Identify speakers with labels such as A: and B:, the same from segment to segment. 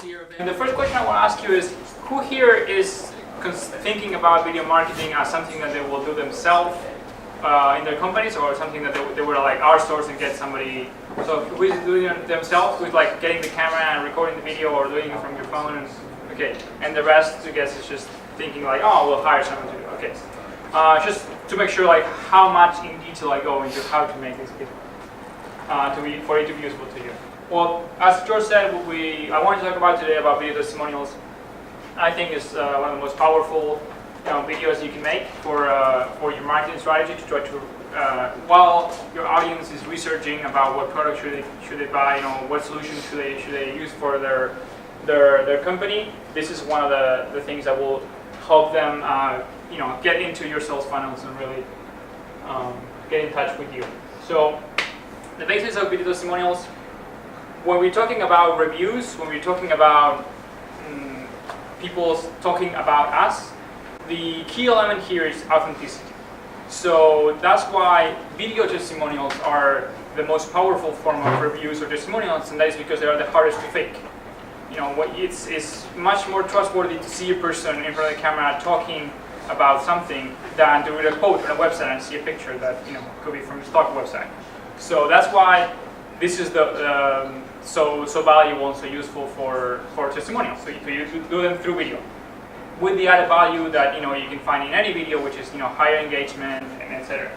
A: here. And the first question I want to ask you is, who here is thinking about video marketing as something that they will do themselves in their companies, or something that they will like outsource and get somebody? So who is doing it themselves, with like getting the camera and recording the video, or doing it from your phone? Okay, and the rest, I guess, is just thinking like, oh, we'll hire someone to do it. Okay, just to make sure like how much in detail I go into how to make this video for it to be useful to you. Well, as George said, I want to talk about today about video testimonials. I think it's one of the most powerful videos you can make for your marketing strategy, to try to while your audience is researching about what product should they buy, what solution should they use for their company. This is one of the things that will help them get into your sales funnels and really get in touch with you. So the basics of video testimonials. When we're talking about reviews, when we're talking about people talking about us, the key element here is authenticity. So that's why video testimonials are the most powerful form of reviews or testimonials, and that is because they are the hardest to fake. It's much more trustworthy to see a person in front of the camera talking about something than to read a quote on a website and see a picture that could be from a stock website. So that's why this is so valuable and so useful for testimonials. So you do them through video, with the added value that you can find in any video, which is higher engagement and etc.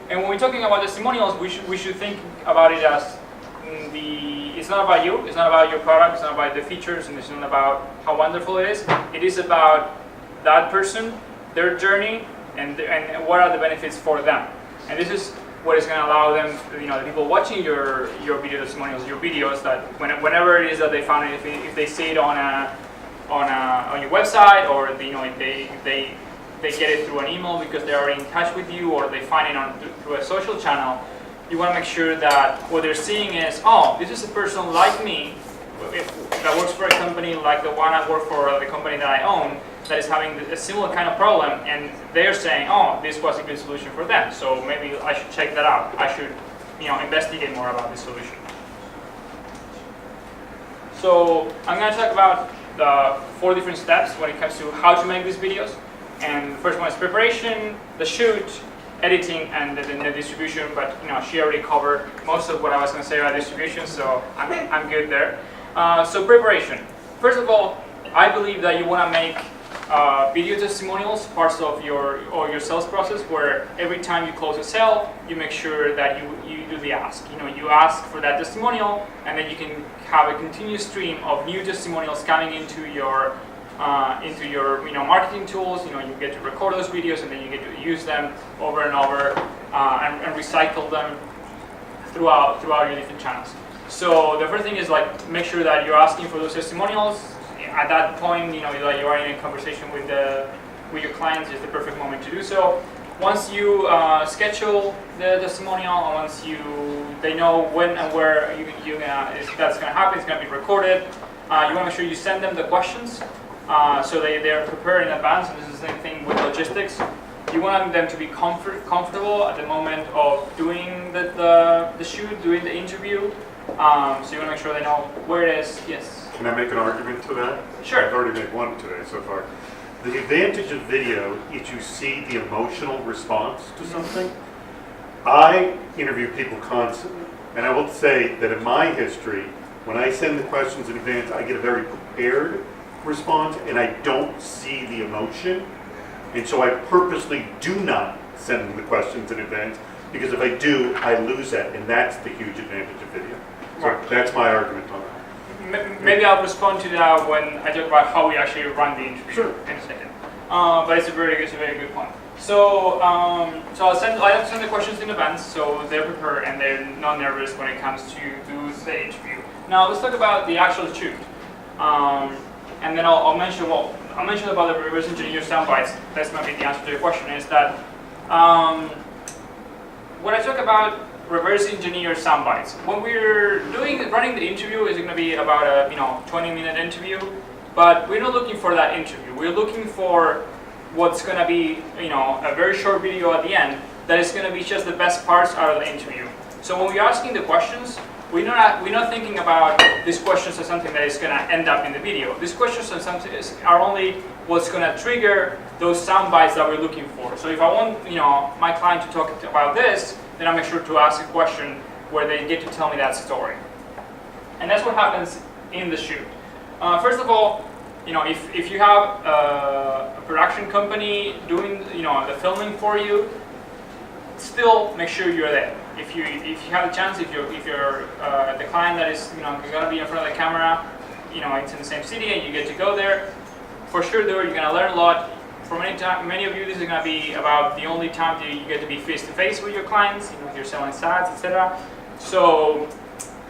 A: And when we're talking about testimonials, we should think about it as it's not about you, it's not about your product, it's not about the features, and it's not about how wonderful it is. It is about that person, their journey, and what are the benefits for them. And this is what is going to allow them, the people watching your video testimonials, your videos, that whenever it is that they found it, if they see it on your website, or if they get it through an email because they're already in touch with you, or they find it through a social channel, you want to make sure that what they're seeing is, oh, this is a person like me that works for a company like the one I work for, or the company that I own, that is having a similar kind of problem, and they're saying, oh, this was a good solution for them, so maybe I should check that out. I should investigate more about this solution. So I'm going to talk about the 4 different steps when it comes to how to make these videos. And the first one is preparation, the shoot, editing, and the distribution. But she already covered most of what I was going to say about distribution, so I'm good there. So preparation. First of all, I believe that you want to make video testimonials parts of your sales process, where every time you close a sale, you make sure that you do the ask. You ask for that testimonial, and then you can have a continuous stream of new testimonials coming into your marketing tools. You get to record those videos, and then you get to use them over and over and recycle them throughout your different channels. So the first thing is make sure that you're asking for those testimonials. At that point, you are in a conversation with your clients. Is the perfect moment to do so. Once you schedule the testimonial, and once they know when and where that's going to happen, it's going to be recorded. You want to make sure you send them the questions, so they're prepared in advance. And this is the same thing with logistics. You want them to be comfortable at the moment of doing the shoot, doing the interview. So you want to make sure they know where it is. Yes.
B: Can I make an argument to that?
A: Sure.
B: I've already made one today so far. The advantage of video is you see the emotional response to something. I interview people constantly, and I will say that in my history, when I send the questions in advance, I get a very prepared response, and I don't see the emotion. And so I purposely do not send them the questions in advance, because if I do, I lose that, and that's the huge advantage of video. So
A: Right.
B: That's my argument on that.
A: Maybe I'll respond to that when I talk about how we actually run the interview in a second. But it's a very good point. So I have to send the questions in advance, so they're prepared and they're not nervous when it comes to do the interview. Now let's talk about the actual shoot, and then I'll mention about the reverse engineer soundbites. That's maybe the answer to your question. Is that when I talk about reverse engineer soundbites, when we're running the interview, is going to be about a 20-minute interview, but we're not looking for that interview. We're looking for what's going to be a very short video at the end that is going to be just the best parts out of the interview. So when we're asking the questions, we're not thinking about these questions as something that is going to end up in the video. These questions are only what's going to trigger those sound bites that we're looking for. So if I want my client to talk about this, then I make sure to ask a question where they get to tell me that story. And that's what happens in the shoot. First of all, if you have a production company doing the filming for you, still make sure you're there. If you have the chance, if you're the client that is going to be in front of the camera, it's in the same city and you get to go there, for sure there you're going to learn a lot. For many of you, this is going to be about the only time that you get to be face to face with your clients. If you're selling SaaS, etc. So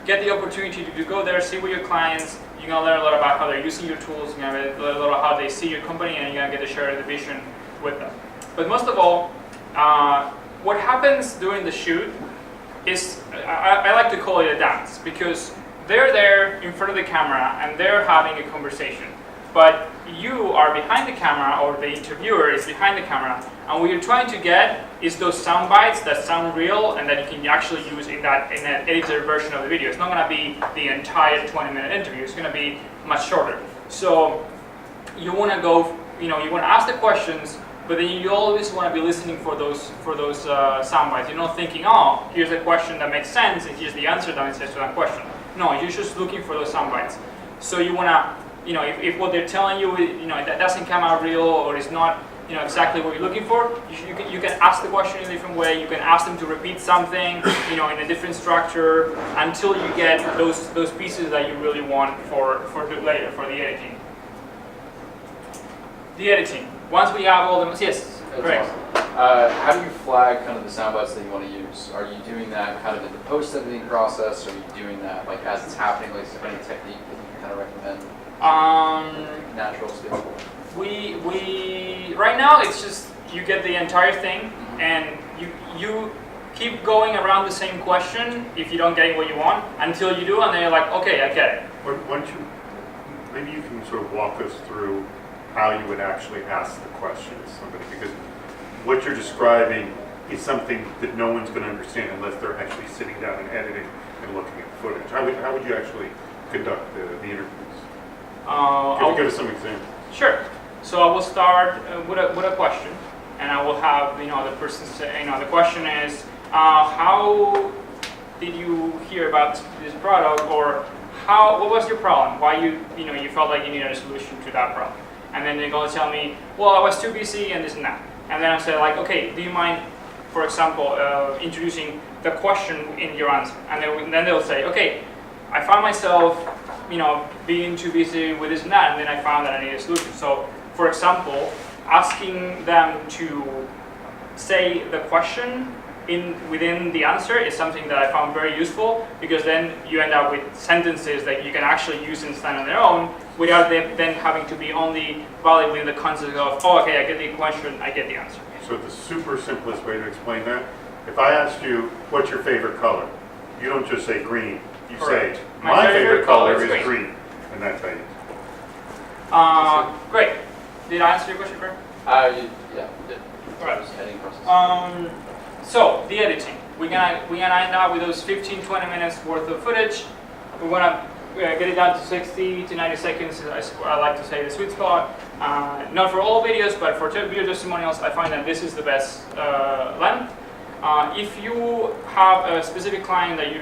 A: get the opportunity to go there, see with your clients. You're going to learn a lot about how they're using your tools. You're going to learn a lot about how they see your company, and you're going to get to share the vision with them. But most of all, what happens during the shoot is, I like to call it a dance, because they're there in front of the camera and they're having a conversation. But you are behind the camera, or the interviewer is behind the camera, and what you're trying to get is those sound bites that sound real and that you can actually use in that edited version of the video. It's not going to be the entire 20-minute interview. It's going to be much shorter. So you want to go, you want to ask the questions, but then you always want to be listening for those sound bites. You're not thinking, oh, here's a question that makes sense, and here's the answer that makes sense to that question. No, you're just looking for those sound bites. So you want to, if what they're telling you, that doesn't come out real, or is not, exactly what you're looking for, you can ask the question in a different way. You can ask them to repeat something, in a different structure, until you get those pieces that you really want for later, for the editing. The editing. Once we have all the, yes, correct.
C: Awesome. How do you flag kind of the sound bites that you want to use? Are you doing that kind of in the post-editing process? Or are you doing that like as it's happening? Like, is there any technique that you can kind of recommend? Natural skill. We right now it's just you get the entire thing, and you keep going around the same question if you don't get what you want until you do, and then you're like, okay, I get it.
B: Or maybe you can sort of walk us through how you would actually ask the question to somebody, because what you're describing is something that no one's going to understand unless they're actually sitting down and editing and looking at the footage. How would you actually conduct the interviews? Can you give us some examples?
A: Sure. So I will start with a question, and I will have the person say, the question is, how did you hear about this product, or what was your problem? Why you felt like you needed a solution to that problem? And then they're going to tell me, well, I was too busy and this and that. And then I say like, okay, do you mind, for example, introducing the question in your answer? And then they'll say, okay, I found myself, being too busy with this and that, and then I found that I needed a solution. So, for example, asking them to say the question within the answer is something that I found very useful, because then you end up with sentences that you can actually use and stand on their own without them then having to be only valid within the context of, oh, okay, I get the question, I get the answer.
B: So the super simplest way to explain that, if I ask you, what's your favorite color? You don't just say green. You
A: Correct.
B: say, my favorite color is green. And that's how you
A: Great. Did I answer your question, Greg?
C: Yeah, you did.
A: Right.
C: Editing process.
A: So the editing, we're gonna end up with those 15-20 minutes worth of footage. We wanna get it down to 60 to 90 seconds. I like to say the sweet spot. Not for all videos, but for video testimonials, I find that this is the best length. If you have a specific client that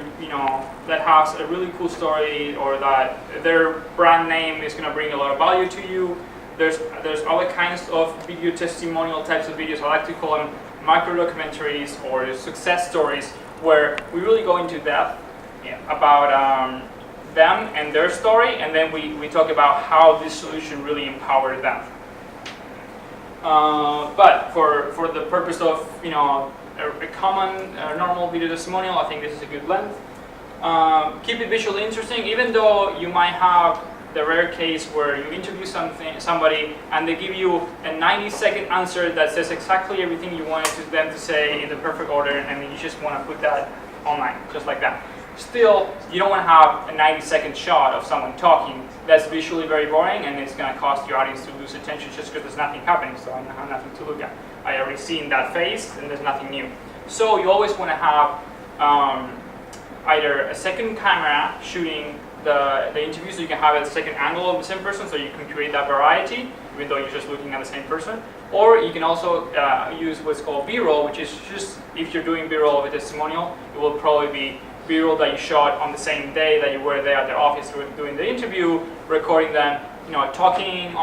A: that has a really cool story, or that their brand name is gonna bring a lot of value to you, there's other kinds of video testimonial types of videos. I like to call them micro documentaries or success stories, where we really go into depth about them and their story, and then we talk about how this solution really empowered them. But for the purpose of a common normal video testimonial, I think this is a good length. Keep it visually interesting, even though you might have the rare case where you interview somebody and they give you a 90-second answer that says exactly everything you wanted them to say in the perfect order, and then you just want to put that online, just like that. Still, you don't want to have a 90-second shot of someone talking. That's visually very boring, and it's going to cause your audience to lose attention just because there's nothing happening, so I have nothing to look at. I already seen that face, and there's nothing new. So you always want to have either a second camera shooting the interview, so you can have a second angle of the same person, so you can create that variety, even though you're just looking at the same person. Or you can also use what's called B-roll, which is just, if you're doing B-roll of a testimonial, it will probably be B-roll that you shot on the same day that you were there at their office doing the interview, recording them, talking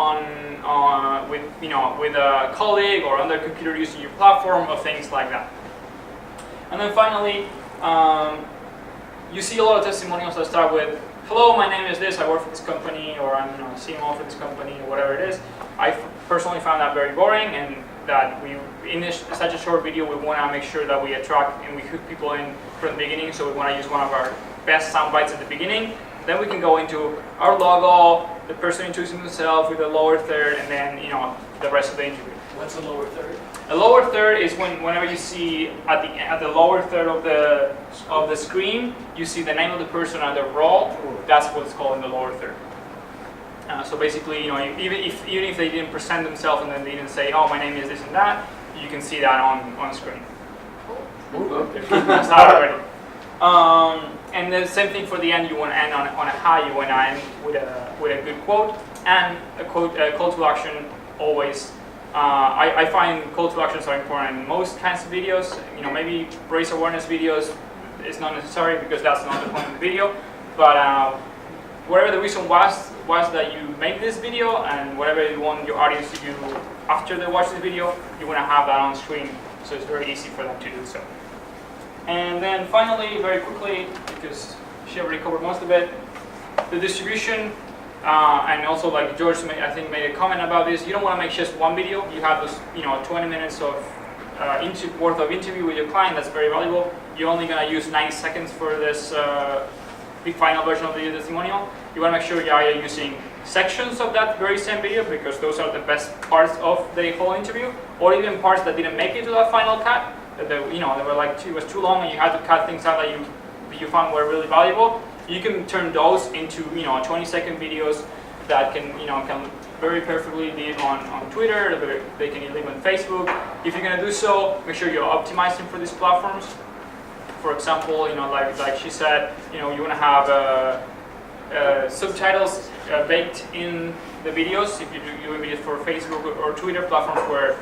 A: with a colleague or on their computer using your platform, or things like that. And then finally, you see a lot of testimonials that start with, "Hello, my name is this, I work for this company," or "I'm a CMO for this company," or whatever it is. I personally found that very boring, and that in such a short video, we want to make sure that we attract and we hook people in from the beginning, so we want to use one of our best sound bites at the beginning. Then we can go into our logo, the person introducing themselves with the lower third, and then the rest of the interview.
D: What's the lower third?
A: A lower third is whenever you see at the lower third of the screen, you see the name of the person and the role. That's what's called in the lower third. So basically, even if they didn't present themselves and then they didn't say, "Oh, my name is this and that," you can see that on screen. That's not already. And the same thing for the end. You want to end on a high. You want to end with a good quote, and a call to action always. I find call to actions are important in most kinds of videos. Maybe raise awareness videos is not necessary because that's not the point of the video. But whatever the reason was that you make this video, and whatever you want your audience to do after they watch this video, you want to have that on screen, so it's very easy for them to do so. And then finally, very quickly, because she already covered most of it, the distribution. And also, like George, I think, made a comment about this. You don't want to make just one video. You have those, 20 minutes of worth of interview with your client. That's very valuable. You're only going to use 90 seconds for this big final version of the testimonial. You want to make sure you are using sections of that very same video, because those are the best parts of the whole interview, or even parts that didn't make it to that final cut. That they were like it was too long, and you had to cut things out that you found were really valuable. You can turn those into 20-second videos that can very perfectly live on Twitter. They can live on Facebook. If you're gonna do so, make sure you're optimizing for these platforms. For example, like she said, you want to have subtitles baked in the videos. If you're doing videos for Facebook or Twitter platforms where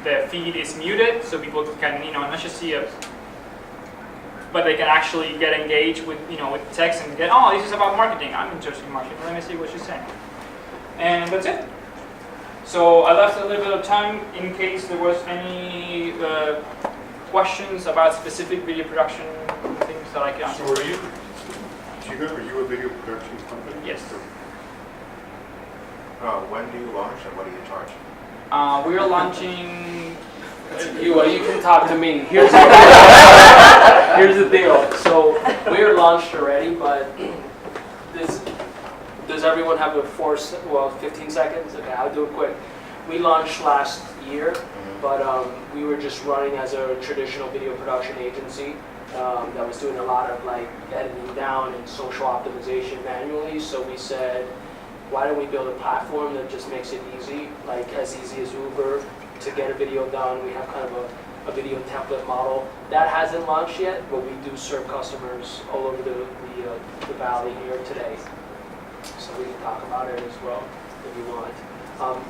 A: the feed is muted, so people can not just see but they can actually get engaged with with text and get, "Oh, this is about marketing. I'm interested in marketing. Let me see what she's saying." And that's it. So I left a little bit of time in case there was any questions about specific video production things that I can answer.
B: So are you a video production company?
A: Yes.
E: When do you launch and what do you charge?
A: We are launching.
D: You can talk to me. Here's the deal. So we're launched already, but does everyone have 15 seconds? Okay, I'll do it quick. We launched last year, but we were just running as a traditional video production agency that was doing a lot of editing down and social optimization manually. So we said, why don't we build a platform that just makes it easy, as easy as Uber, to get a video done. We have kind of a video template model. That hasn't launched yet, but we do serve customers all over the valley here today. So we can talk about it as well if you want.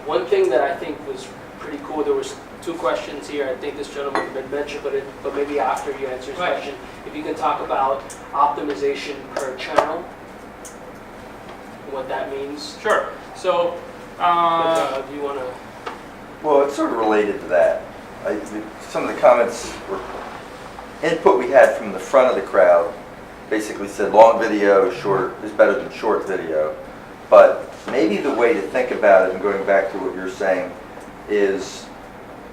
D: One thing that I think was pretty cool, there was 2 questions here. I think this gentleman had mentioned, but maybe after you answer his question, if you can talk about optimization per channel, what that means.
A: Sure. So,
D: do you want to?
F: Well, it's sort of related to that. Some of the comments input we had from the front of the crowd basically said long video is better than short video. But maybe the way to think about it, and going back to what you're saying, is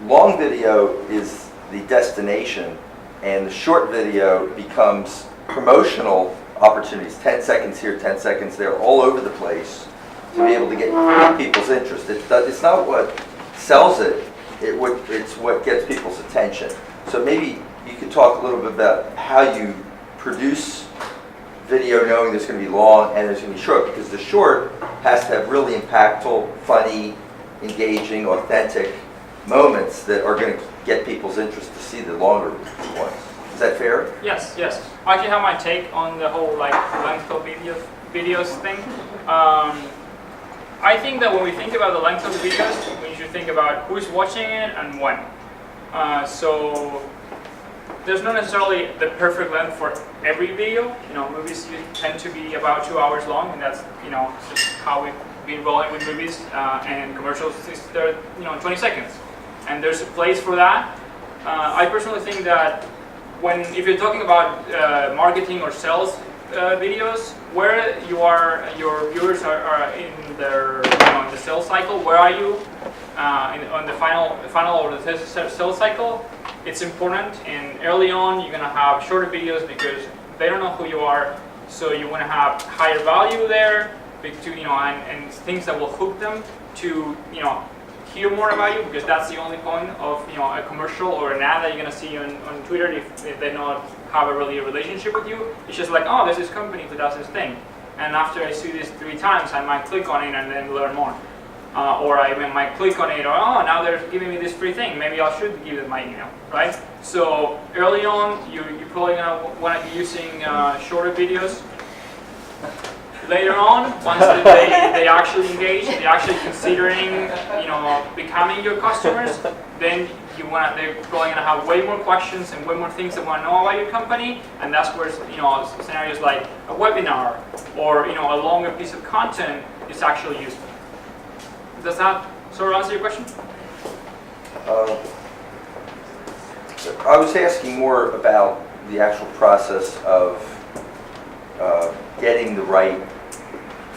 F: long video is the destination, and the short video becomes promotional opportunities, 10 seconds here, 10 seconds there, all over the place, to be able to get people's interest. It's not what sells it, it's what gets people's attention. So maybe you could talk a little bit about how you produce video knowing there's going to be long and there's going to be short, because the short has to have really impactful, funny, engaging, authentic moments that are going to get people's interest to see the longer ones. Is that fair?
A: Yes, yes. I actually have my take on the whole like length of videos thing. I think that when we think about the length of the videos, we should think about who's watching it and when. So there's not necessarily the perfect length for every video. You know, movies tend to be about 2 hours long, and that's just how we've been rolling with movies. And commercials, they're 20 seconds, and there's a place for that. I personally think that if you're talking about marketing or sales videos, where your viewers are in their in the sales cycle, where are you on the final or the sales cycle? It's important, and early on you're gonna have shorter videos because they don't know who you are, so you want to have higher value there, and things that will hook them to hear more about you, because that's the only point of a commercial or an ad that you're gonna see on Twitter if they not have a really relationship with you. It's just like, oh, there's this company that does this thing, and after I see this 3 times, I might click on it and then learn more. Or I might click on it, or oh, now they're giving me this free thing. Maybe I should give them my email, right? So early on, you're probably gonna want to be using shorter videos. Later on, once they actually engage, they're actually considering, becoming your customers, then they're probably gonna have way more questions and way more things they want to know about your company, and that's where scenarios like a webinar or a longer piece of content is actually useful. Does that sort of answer your question?
F: I was asking more about the actual process of getting the right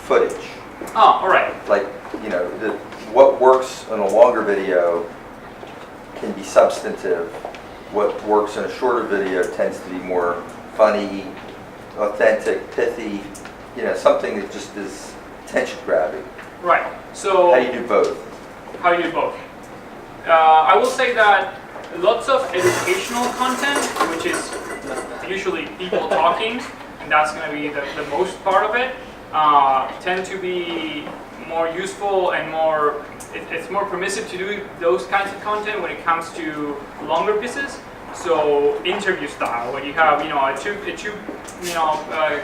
F: footage.
A: Oh, all right.
F: Like, what works in a longer video can be substantive. What works in a shorter video tends to be more funny, authentic, pithy, something that just is attention grabbing.
A: Right. So
F: how do you do both?
A: How do you do both? I will say that lots of educational content, which is usually people talking, and that's going to be the most part of it, tend to be more useful and it's more permissive to do those kinds of content when it comes to longer pieces. So interview style, when you have a two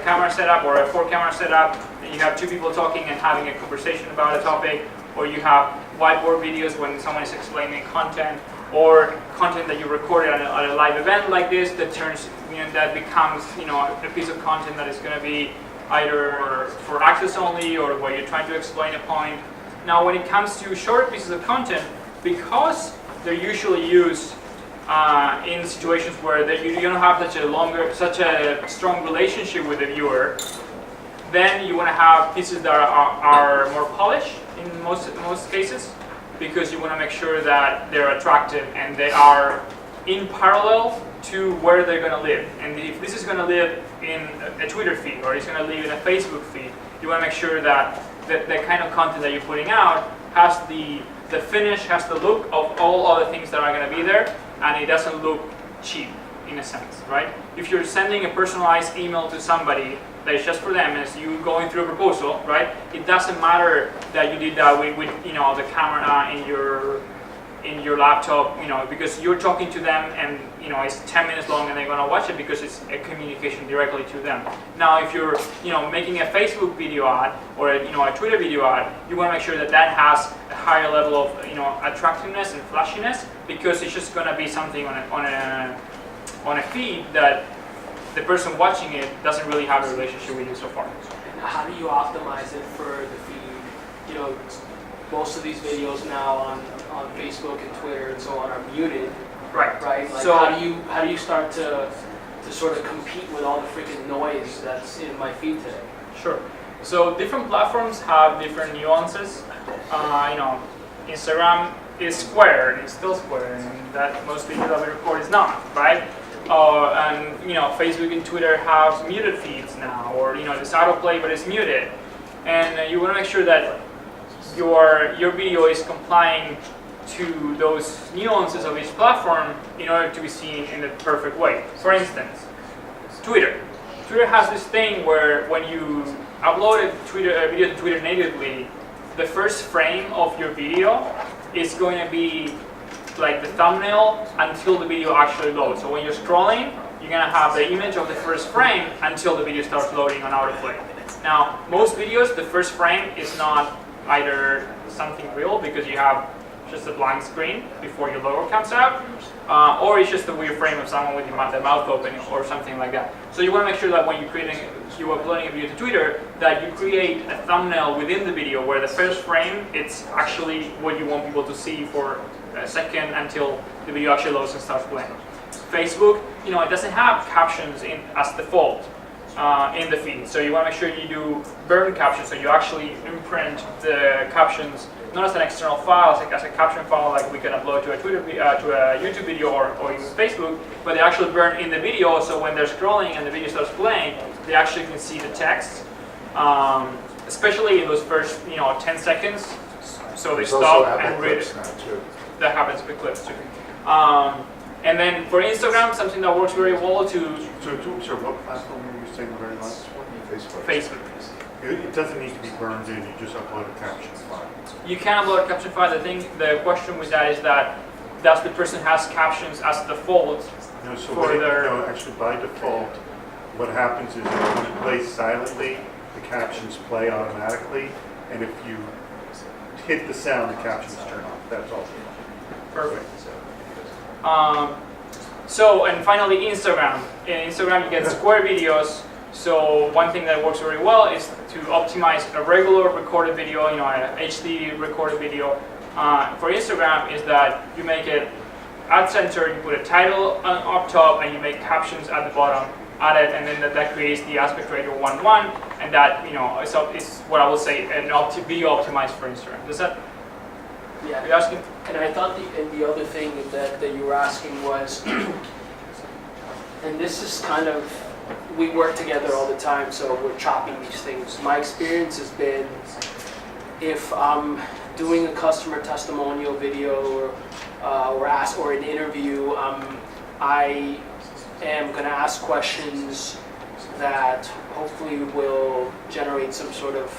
A: camera setup or a 4 camera setup, and you have 2 people talking and having a conversation about a topic, or you have whiteboard videos when someone is explaining content, or content that you recorded at a live event like this that becomes a piece of content that is going to be either for access only or where you're trying to explain a point. Now, when it comes to short pieces of content, because they're usually used in situations where you don't have such a strong relationship with the viewer, then you want to have pieces that are more polished in most cases, because you want to make sure that they're attractive and they are in parallel to where they're going to live. And if this is going to live in a Twitter feed or it's going to live in a Facebook feed, you want to make sure that the kind of content that you're putting out has the finish, has the look of all other things that are going to be there, and it doesn't look cheap in a sense, right? If you're sending a personalized email to somebody that is just for them, as you going through a proposal, right? It doesn't matter that you did that with the camera in your laptop, because you're talking to them and it's 10 minutes long and they're gonna watch it because it's a communication directly to them. Now, if you're making a Facebook video ad or a Twitter video ad, you want to make sure that has a higher level of attractiveness and flashiness, because it's just gonna be something on a feed that the person watching it doesn't really have a relationship with you so far.
D: And how do you optimize it for the feed? Most of these videos now on Facebook and Twitter and so on are muted.
A: Right.
D: Right. Like,
A: so
D: how do you start to sort of compete with all the freaking noise that's in my feed today?
A: Sure. So different platforms have different nuances. Instagram is square and it's still square, and that most videos that we record is not, right? And Facebook and Twitter have muted feeds now, or it's autoplay but it's muted, and you want to make sure that your video is complying to those nuances of each platform in order to be seen in the perfect way. For instance, Twitter has this thing where when you upload a video to Twitter natively, the first frame of your video is going to be like the thumbnail until the video actually loads. So when you're scrolling, you're gonna have the image of the first frame until the video starts loading on autoplay. Now, most videos, the first frame is not either something real because you have just a blank screen before your logo comes out, or it's just a weird frame of someone with their mouth open or something like that. So you want to make sure that when you're uploading a video to Twitter, that you create a thumbnail within the video where the first frame, it's actually what you want people to see for a second until the video actually loads and starts playing. Facebook, it doesn't have captions as default in the feed. So you want to make sure you do burn captions, so you actually imprint the captions not as an external file, as a caption file like we can upload to a YouTube video or even Facebook, but they actually burn in the video, so when they're scrolling and the video starts playing, they actually can see the text, especially in those first 10 seconds, so they stop and read it. That happens with clips too. And then for Instagram, something that works very well
B: So what platform were you saying the very last one?
A: Facebook.
B: It doesn't need to be burned in, you just upload a caption file.
A: You can upload a caption file. The question with that is that does the person has captions as default?
B: No, so
A: for
B: actually by default, what happens is when it plays silently, the captions play automatically, and if you hit the sound, the captions turn off. That's all.
A: Perfect. And finally, Instagram. In Instagram, you get square videos. So one thing that works very well is to optimize a regular recorded video, an HD recorded video for Instagram, is that you make it ad center, you put a title up top, and you make captions at the bottom added, and then that creates the aspect ratio 1:1, and that is what I would say an video optimized for Instagram. Does that?
D: Yeah.
A: Are you asking?
D: And I thought the other thing that you were asking was, and this is kind of, we work together all the time, so we're chopping these things. My experience has been, if I'm doing a customer testimonial video or an interview, I am going to ask questions that hopefully will generate some sort of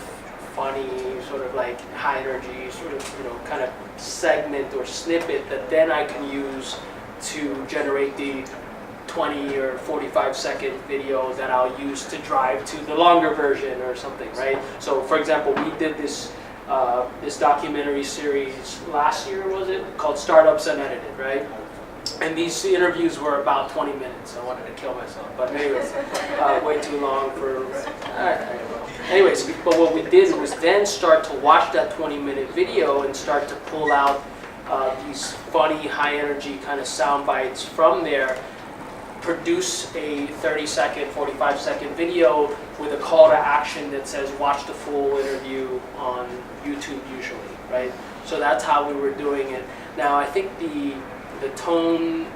D: funny, sort of like high energy, sort of kind of segment or snippet that then I can use to generate the 20 or 45-second video that I'll use to drive to the longer version or something, right? So, for example, we did this documentary series last year, was it? Called Startups Unedited, right? And these interviews were about 20 minutes. I wanted to kill myself, but anyways, way too long for. Anyways, but what we did was then start to watch that 20-minute video and start to pull out these funny, high-energy kind of sound bites from there. Produce a 30-second, 45-second video with a call to action that says watch the full interview on YouTube usually, right? So that's how we were doing it. Now I think the tone,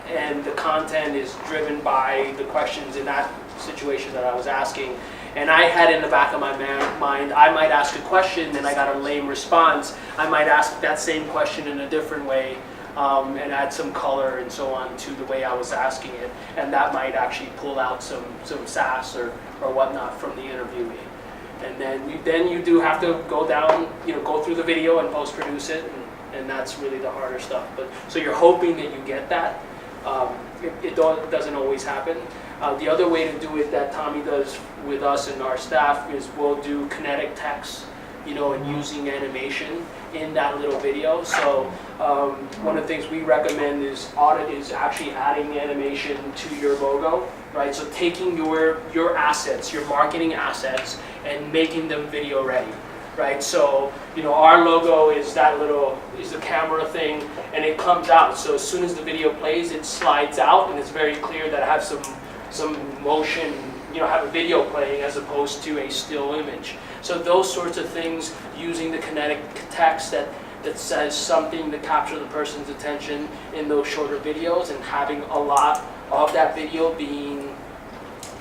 D: and the content is driven by the questions in that situation that I was asking. And I had in the back of my mind, I might ask a question and I got a lame response. I might ask that same question in a different way. And add some color and so on to the way I was asking it, and that might actually pull out some sass or whatnot from the interviewee. And then you do have to go down, go through the video and post-produce it, and that's really the harder stuff. But so you're hoping that you get that. It doesn't always happen. The other way to do it that Tommy does with us and our staff is we'll do kinetic text, and using animation in that little video. So one of the things we recommend is actually adding animation to your logo, right? So taking your assets, your marketing assets, and making them video ready, right? So our logo is the camera thing, and it comes out. So as soon as the video plays, it slides out, and it's very clear that I have some motion, have a video playing as opposed to a still image. So those sorts of things, using the kinetic text that says something to capture the person's attention in those shorter videos, and having a lot of that video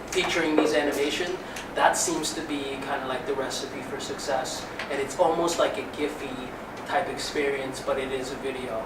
D: featuring these animation, that seems to be kind of like the recipe for success. And it's almost like a Giphy type experience, but it is a video.